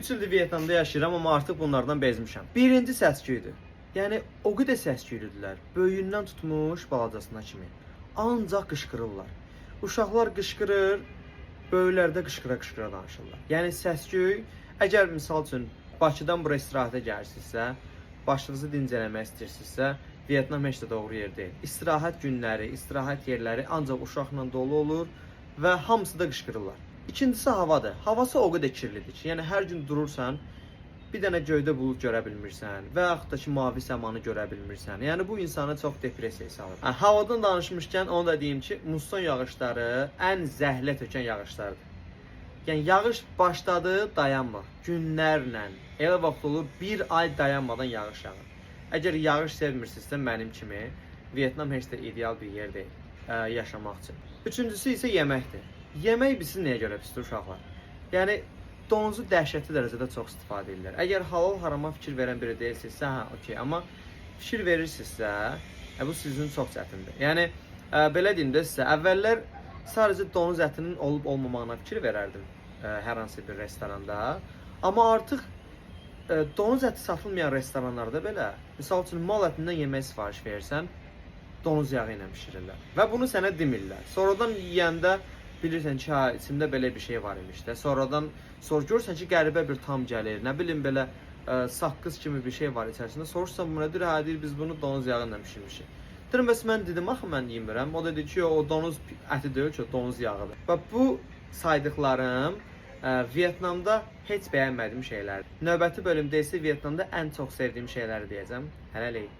3 ildir Vyetnamda yaşayıram, amma artıq bunlardan bezmişəm. Birinci səs-küydür. Yəni o qədər səs-küylüdülər. Böyüyündən tutmuş balacasına kimi. Ancaq qışqırırlar. Uşaqlar qışqırır, böyüklər də qışqıra-qışqıra danışırlar. Yəni səs-küy, əgər misal üçün Bakıdan bura istirahətə gəlirsinizsə, başınızı dincələmək istəyirsinizsə, Vyetnam heç də doğru yer deyil. İstirahət günləri, istirahət yerləri ancaq uşaqla dolu olur və hamısı da qışqırırlar. İkincisi havadır. Havası o qədər kirlidir ki, yəni hər gün durursan, bir dənə göydə bulud görə bilmirsən və yaxud da ki, mavi səmanı görə bilmirsən. Yəni bu insanı çox depressiyaya salır. Havadan danışmışkən onu da deyim ki, musson yağışları ən zəhlə tökən yağışlardır. Yəni yağış başladı, dayanmır. Günlərlə, elə vaxt olur, bir ay dayanmadan yağış yağır. Əgər yağış sevmirsinizsə mənim kimi, Vyetnam heç də ideal bir yer deyil yaşamaq üçün. Üçüncüsü isə yeməkdir. Yemək bilsin nəyə görə pisdir uşaqlar? Yəni donuzu dəhşətli dərəcədə çox istifadə edirlər. Əgər halal harama fikir verən biri deyilsinizsə, hə, okey, amma fikir verirsinizsə, bu sizin çox çətindir. Yəni belə deyim də sizə, əvvəllər sadəcə donuz ətinin olub olmamağına fikir verərdim hər hansı bir restoranda. Amma artıq donuz əti satılmayan restoranlarda belə, misal üçün mal ətindən yemək sifariş verirsən, donuz yağı ilə bişirirlər. Və bunu sənə demirlər. Sonradan yeyəndə bilirsən ki, hə, içində belə bir şey var imiş də. Sonradan görürsən ki, qəribə bir tam gəlir. Nə bilim belə saqqız kimi bir şey var içərisində. Soruşsan buna, deyir, hə, deyir, biz bunu donuz yağı ilə bişirmişik. Deyirəm, bəs mən dedim, axı mən yemirəm. O da dedi ki, o donuz əti deyil ki, o donuz yağıdır. Və bu saydıqlarım Vyetnamda heç bəyənmədiyim şeylərdir. Növbəti bölümdə isə Vyetnamda ən çox sevdiyim şeyləri deyəcəm. Hələlik.